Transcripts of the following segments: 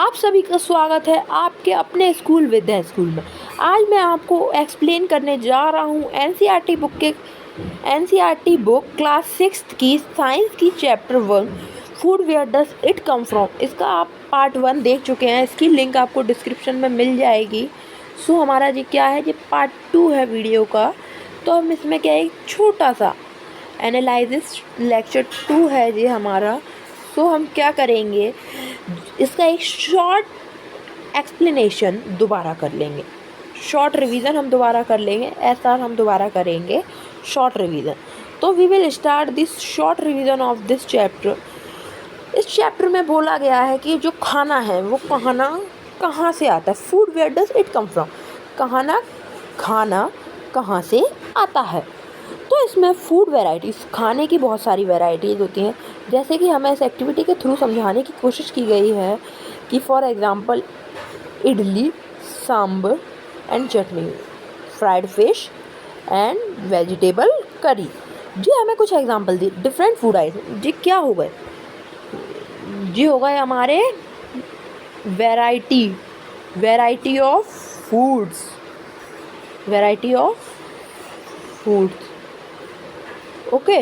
आप सभी का स्वागत है आपके अपने स्कूल विद्या स्कूल में। आज मैं आपको एक्सप्लेन करने जा रहा हूँ एनसीईआरटी बुक क्लास 6 की साइंस की chapter 1 food where does it come from. इसका आप पार्ट 1 देख चुके हैं, इसकी लिंक आपको डिस्क्रिप्शन में मिल जाएगी। सो हमारा जी क्या है, ये पार्ट 2 है वीडियो का। तो हम इसमें क्या है, एक छोटा सा एनालिसिस लेक्चर 2 है ये हमारा। सो हम क्या करेंगे, इसका एक शॉर्ट एक्सप्लेनेशन दोबारा कर लेंगे, शॉर्ट रिवीजन हम दोबारा कर लेंगे, ऐसा हम दोबारा करेंगे शॉर्ट रिवीजन। तो we will start this short revision of this chapter. इस चैप्टर में बोला गया है कि जो खाना है वो कहाँ से आता है, food where does it come from, खाना कहाँ से आता है। तो इसमें फूड वैरायटीज़, खाने की बहुत सारी वैरायटीज़ होती हैं, जैसे कि हमें इस एक्टिविटी के थ्रू समझाने की कोशिश की गई है कि for example idli, sambar and chutney, fried fish and vegetable curry. जी हमें कुछ एग्जांपल दी डिफरेंट फूड आइटम। जी क्या हो गए, जी हो गए हमारे variety of foods. Okay,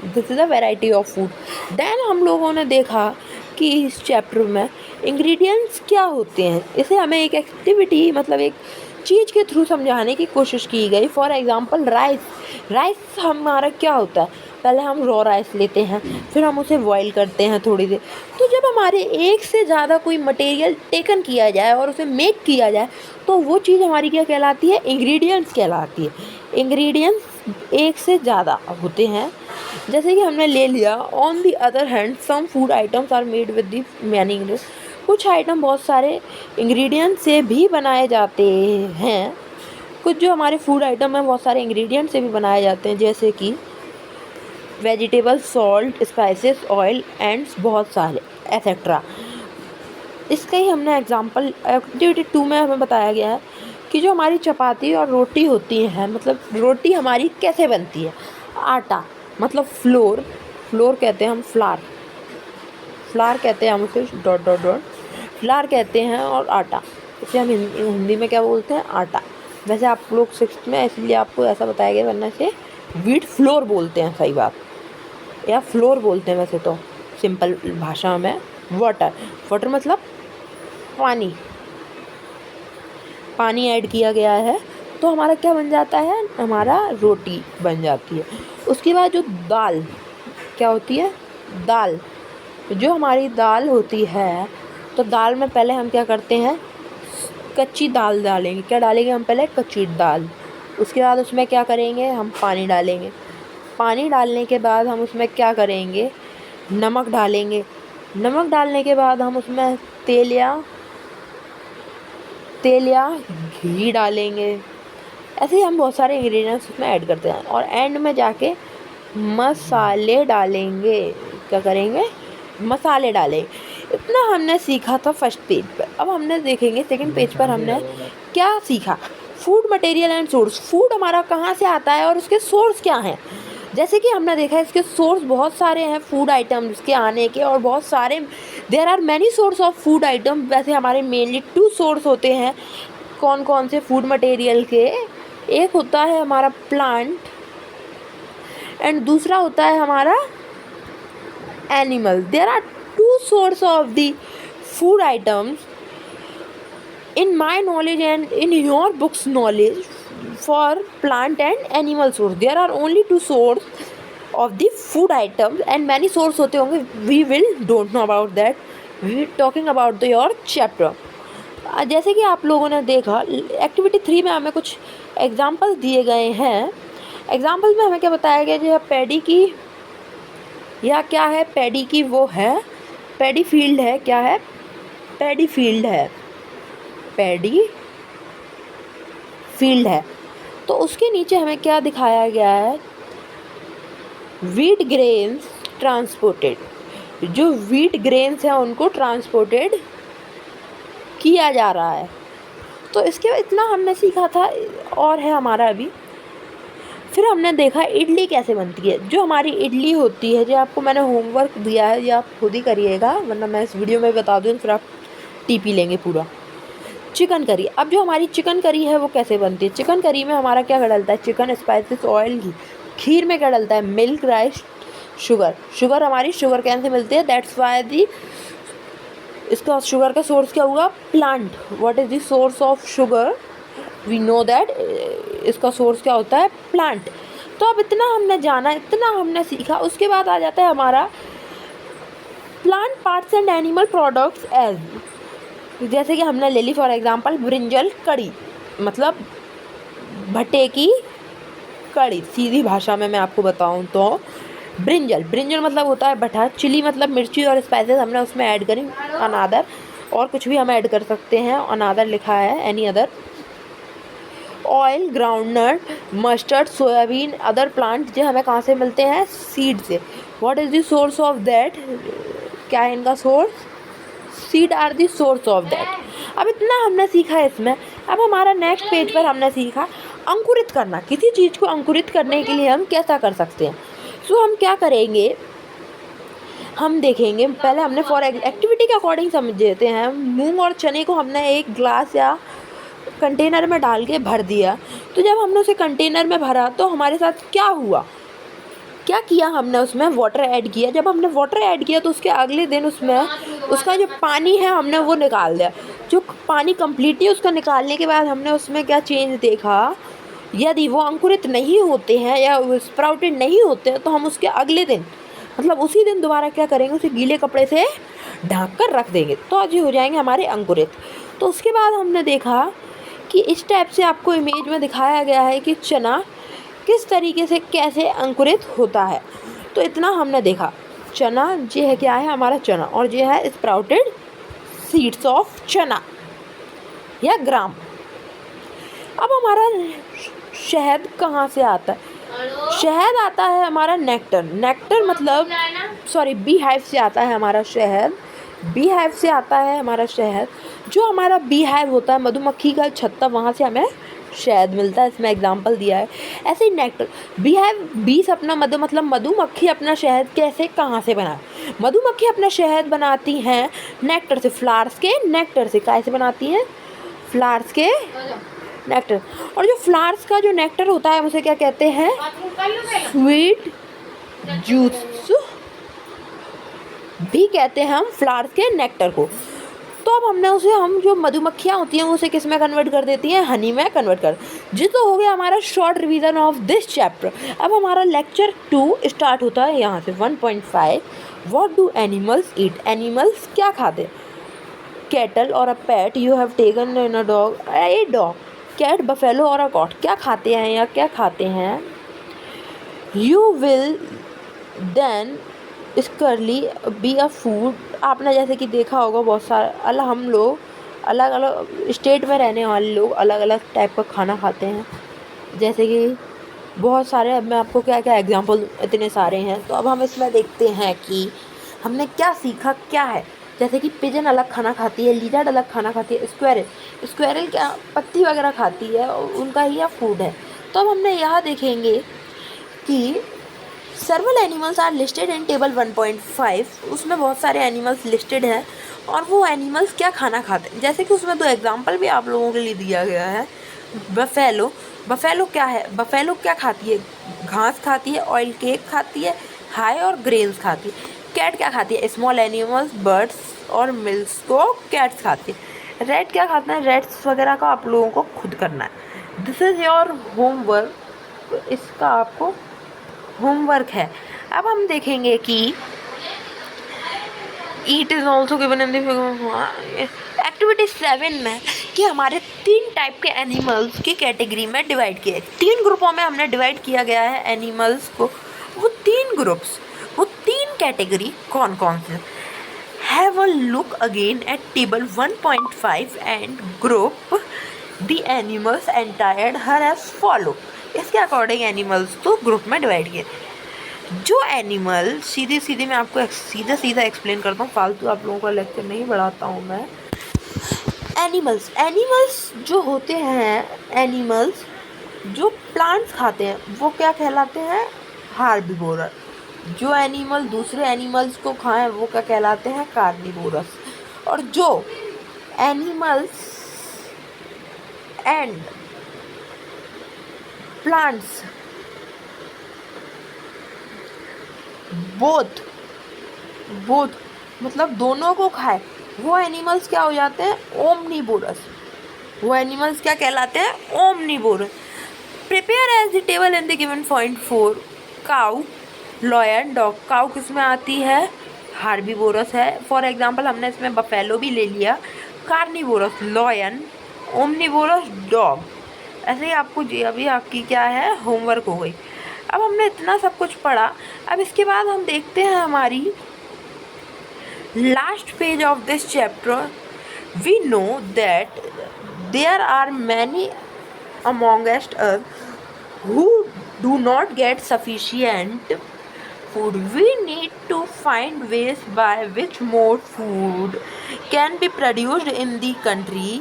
this is a variety of food. Then हम लोगों ने देखा कि इस चैप्टर में इंग्रेडिएंट्स क्या होते हैं, इसे हमें एक एक्टिविटी मतलब एक चीज़ के थ्रू समझाने की कोशिश की गई। फॉर एग्जांपल राइस हमारा क्या होता है, पहले हम रॉ राइस लेते हैं, फिर हम उसे बॉईल करते हैं थोड़ी देर। तो जब हमारे एक से ज़्यादा कोई मटेरियल टेकन किया जाए और उसे मेक किया जाए तो वो चीज़ हमारी क्या कहलाती है, इंग्रेडिएंट्स कहलाती है। इंग्रेडिएंट्स एक से ज़्यादा होते हैं, जैसे कि हमने ले लिया on the other hand some food items are made with the many ingredients. कुछ आइटम बहुत सारे इंग्रेडिएंट से भी बनाए जाते हैं, कुछ जो हमारे फूड आइटम हैं बहुत सारे इंग्रेडिएंट से भी बनाए जाते हैं, जैसे कि vegetable, salt, spices, oil and बहुत सारे एक्सेट्रा। इसका ही हमने एग्जांपल एक्टिविटी 2 में हमें बताया गया है कि जो हमारी चपाती और रोटी होती है, मतलब रोटी हमारी कैसे बनती है। आटा मतलब फ्लोर कहते हैं हम, फ्लार कहते हैं हम उसे, फ्लार कहते हैं, और आटा इसे हम हिंदी में क्या बोलते हैं, आटा। वैसे आप लोग 6th में इसलिए आपको ऐसा बताया गया, वरना से व्हीट फ्लोर बोलते हैं, सही बात, या फ्लोर बोलते हैं वैसे तो सिंपल भाषा में। वाटर मतलब पानी ऐड किया गया है तो हमारा क्या बन जाता है, हमारा रोटी बन जाती है। उसके बाद जो दाल क्या होती है, दाल, जो हमारी दाल होती है, तो दाल में पहले हम क्या करते हैं, कच्ची दाल डालेंगे। क्या डालेंगे हम, पहले कच्ची दाल। उसके बाद उसमें क्या करेंगे, हम पानी डालेंगे। पानी डालने के बाद हम उसमें क्या करेंगे, नमक डालेंगे। नमक डालने के बाद हम उसमें तेल या घी डालेंगे। ऐसे ही हम बहुत सारे इंग्रेडिएंट्स उसमें ऐड करते हैं, और एंड में जाके मसाले डालेंगे। क्या करेंगे, मसाले डालेंगे। इतना हमने सीखा था फर्स्ट पेज पर। अब हमने देखेंगे सेकंड पेज पर हमने क्या सीखा, food material and source. Food हमारा कहाँ से आता है और उसके सोर्स क्या हैं। जैसे कि हमने देखा इसके सोर्स बहुत सारे हैं फूड आइटम्स के आने के, और बहुत सारे there are many source of food item. वैसे हमारे मेनली 2 सोर्स होते हैं कौन कौन से फूड मटेरियल के, एक होता है हमारा प्लांट एंड दूसरा होता है हमारा animal. There are 2 source of the food items in my knowledge and in your book's knowledge for plant and animal source. There are only 2 source of the food items and many source होते होंगे, we will don't know about that, we talking about the your chapter। जैसे कि आप लोगों ने देखा activity 3 में हमें कुछ एग्जाम्पल दिए गए हैं। एग्जाम्पल में हमें क्या बताया गया, जो पैडी की, या क्या है, पैडी की वो है, पैडी फील्ड है, क्या है, पैडी फील्ड है। तो उसके नीचे हमें क्या दिखाया गया है, व्हीट ग्रेन्स ट्रांसपोर्टेड। जो व्हीट ग्रेन्स हैं उनको ट्रांसपोर्टेड किया जा रहा है। तो इसके बाद इतना हमने सीखा था, और है हमारा अभी। फिर हमने देखा इडली कैसे बनती है। जो हमारी इडली होती है, जो आपको मैंने होमवर्क दिया है, ये आप खुद ही करिएगा, वरना मैं इस वीडियो में बता दूँ फिर आप टीपी लेंगे पूरा। चिकन करी, अब जो हमारी चिकन करी है वो कैसे बनती है? चिकन करी में हमारा क्या डलता है? चिकन, स्पाइसेस, ऑयल, घी। खीर में क्या डलता है? Milk, rice, sugar. शुगर हमारी शुगर कैन से मिलती है, दैट्स वाई दी इसका शुगर का सोर्स क्या हुआ? Plant. What is the source of sugar? We know that इसका सोर्स क्या होता है? प्लांट। तो अब इतना हमने जाना, इतना हमने सीखा, उसके बाद आ जाता है हमारा plant parts and animal products as, जैसे कि हमने ले ली फॉर एग्जांपल ब्रिंजल कड़ी, मतलब भट्टे की कड़ी। सीधी भाषा में मैं आपको बताऊं तो ब्रिंजल, ब्रिंजल मतलब होता है भट्टा। चिली मतलब मिर्ची और स्पाइसेस हमने उसमें ऐड करी। अनादर, और कुछ भी हम ऐड कर सकते हैं, अनादर लिखा है, any other. Oil, groundnut, mustard, soybean, other plant, जो हमें कहाँ से मिलते हैं? सीड से। What is the source of that? क्या है इनका source? Seed are the source of that. अब इतना हमने सीखा है इसमें। अब हमारा नेक्स्ट पेज पर हमने सीखा अंकुरित करना। किसी चीज़ को अंकुरित करने के लिए हम कैसा कर सकते हैं? सो हम क्या करेंगे, हम देखेंगे। पहले हमने फॉर एक्टिविटी के अकॉर्डिंग समझ लेते हैं। मूंग और चने को हमने एक ग्लास या कंटेनर में डाल के भर दिया। तो जब हमने उसे कंटेनर में भरा तो हमारे साथ क्या हुआ? क्या किया हमने? उसमें वाटर ऐड किया। जब हमने वाटर ऐड किया तो उसके अगले दिन उसमें उसका जो पानी है हमने वो निकाल दिया। जो पानी कम्प्लीटली उसका निकालने के बाद हमने उसमें क्या चेंज देखा? यदि वो अंकुरित नहीं होते हैं या स्प्राउटेड नहीं होते हैं तो हम उसके अगले दिन, मतलब उसी दिन दोबारा क्या करेंगे? उसे गीले कपड़े से ढक कर रख देंगे, तो आज हो जाएंगे हमारे अंकुरित। तो उसके बाद हमने देखा कि इस टाइप से आपको इमेज में दिखाया गया है कि चना किस तरीके से कैसे अंकुरित होता है। तो इतना हमने देखा। चना ये है, क्या है हमारा चना, और ये है स्प्राउटेड सीड्स ऑफ चना या ग्राम। अब हमारा शहद कहाँ से आता है? शहद आता है हमारा नेक्टर। नेक्टर मतलब सॉरी बी हाइव से आता है हमारा शहद। बी हाइव से आता है हमारा शहद। जो हमारा बी हाइव होता है, मधुमक्खी का छत्ता, वहाँ से हमें शहद मिलता है। इसमें एग्जांपल दिया है। ऐसे ही नेक्टर, बी हाइव, बी से अपना मधु, मतलब मधुमक्खी अपना शहद कैसे, कहाँ से बनाए? मधुमक्खी अपना शहद बनाती हैं नेक्टर से, फ्लावर्स के नेक्टर से। कैसे बनाती हैं? फ्लावर्स के नेक्टर। और जो फ्लावर्स का जो नेक्टर होता है उसे क्या कहते हैं? स्वीट जूस भी कहते हैं हम फ्लावर्स के नेक्टर को। तो अब हमने उसे, हम जो मधुमक्खियाँ होती हैं उसे किस में कन्वर्ट कर देती हैं? हनी में कन्वर्ट कर। जी, तो हो गया हमारा short revision of this chapter. अब हमारा लेक्चर 2 स्टार्ट होता है यहाँ से 1.5। What do animals eat? Animals क्या खाते हैं? कैटल और a pet you have taken in a dog, a dog, cat, buffalo और अ गॉट। क्या खाते हैं या क्या खाते हैं? You will then scarcely be a food. आपने जैसे कि देखा होगा बहुत सारा अलग, हम लोग अलग अलग स्टेट में रहने वाले लोग अलग अलग टाइप का खाना खाते हैं। जैसे कि बहुत सारे, अब मैं आपको क्या क्या एग्जांपल, इतने सारे हैं। तो अब हम इसमें देखते हैं कि हमने क्या सीखा, क्या है। जैसे कि पिजन अलग खाना खाती है, लिजर्ड अलग खाना खाती है, स्क्वेरल, स्क्वेरल क्या पत्ती वगैरह खाती है, उनका ही यह फूड है। तो अब हमने यहाँ देखेंगे कि several animals are listed in table 1.5। उसमें बहुत सारे एनिमल्स लिस्टेड हैं और वो एनिमल्स क्या खाना खाते हैं। जैसे कि उसमें 2 एग्जांपल भी आप लोगों के लिए दिया गया है। बफेलो, बफेलो क्या है? बफेलो क्या खाती है? घास खाती है, ऑयल केक खाती है, हाई और ग्रेन्स खाती है। कैट क्या खाती है? स्मॉल एनिमल्स, बर्ड्स और मिल्स को कैट्स खाती है। रेड क्या खाता है? रेड्स वगैरह का आप लोगों को खुद करना है। दिस इज़ योर होमवर्क, तो इसका आपको होमवर्क है। अब हम देखेंगे कि it is also given in activity 7 में कि हमारे 3 टाइप के एनिमल्स की कैटेगरी में डिवाइड किए, 3 ग्रुपों में हमने डिवाइड किया गया है एनिमल्स को। वो 3 ग्रुप्स, वो 3 कैटेगरी कौन कौन से? Have a look again at table 1.5 and group the animals entered her as follow. इसके अकॉर्डिंग एनिमल्स को ग्रुप में डिवाइड किए। जो एनिमल, सीधे सीधे मैं आपको सीधा एक्सप्लेन करता हूँ, फालतू आप लोगों का लेक्चर नहीं बढ़ाता हूँ मैं। एनिमल्स जो होते हैं, एनिमल्स जो प्लांट्स खाते हैं वो क्या कहलाते हैं? हार्बिवोरस। जो एनिमल दूसरे एनिमल्स को खाएं वो क्या कहलाते हैं? कार्निवोरस। और जो animals and plants both both मतलब दोनों को खाए, वो एनिमल्स क्या हो जाते हैं? ओमनीवोरस। वो एनिमल्स क्या कहलाते हैं? Omnivorous. Prepare as the table in the given point 4। Cow, lion, dog. Cow किस में आती है? हार्बीवोरस है। फॉर एग्जाम्पल हमने इसमें बफेलो भी ले लिया। Carnivorous lion, omnivorous dog. ऐसे ही आपको अभी आपकी क्या है, होमवर्क हो गई। अब हमने इतना सब कुछ पढ़ा, अब इसके बाद हम देखते हैं हमारी last page of this chapter. We know that there are many amongst us who do not get sufficient food. We need to find ways by which more food can be produced in the country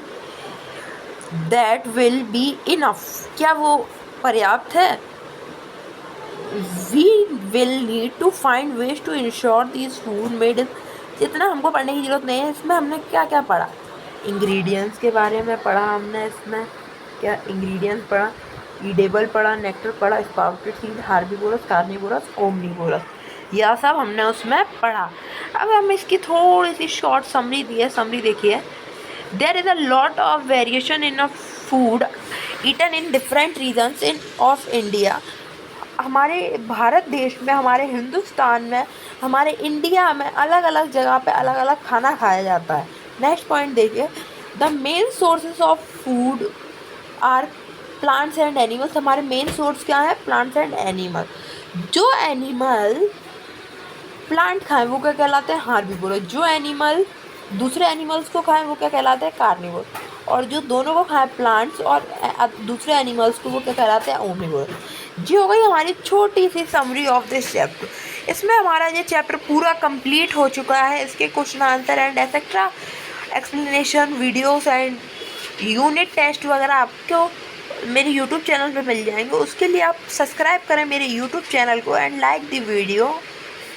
that will be enough. क्या वो पर्याप्त है? We will need to find ways to ensure these food made in। जितना हमको पढ़ने की ज़रूरत नहीं है, इसमें हमने क्या क्या पढ़ा? इंग्रेडिएंट्स के बारे में पढ़ा हमने, इसमें क्या इंग्रेडिएंट्स पढ़ा, ईडेबल पढ़ा, नेक्टर पढ़ा, स्पाउटेड सीड, हार्बीवोरस, कार्निवोरस, ओमनीवोरस, यह सब हमने उसमें पढ़ा। अब हम इसकी थोड़ी सी शॉर्ट समरी दी है, समरी देखिए। There is a lot of variation in a food eaten in different regions in of India. हमारे भारत देश में, हमारे हिंदुस्तान में, हमारे इंडिया में अलग अलग जगह पे अलग अलग खाना खाया जाता है। नेक्स्ट पॉइंट देखिए, the main sources of food are plants and animals. हमारे मेन सोर्स क्या है? Plants and animal. जो एनिमल प्लांट खाएं वो क्या कहलाते हैं? हार्बीवोरस। जो एनिमल दूसरे एनिमल्स को खाएं वो क्या कहलाते हैं? कार्निवोर। और जो दोनों को खाएं, प्लांट्स और दूसरे एनिमल्स को, वो क्या कहलाते हैं? ओमनीवोरस। जी हो गई हमारी छोटी सी समरी ऑफ दिस चैप्टर। इसमें हमारा ये चैप्टर पूरा कंप्लीट हो चुका है। इसके question answer and etcetera explanation videos and unit test वगैरह आपको मेरे यूट्यूब चैनल पे मिल जाएंगे। उसके लिए आप सब्सक्राइब करें मेरे यूट्यूब चैनल को एंड लाइक द वीडियो।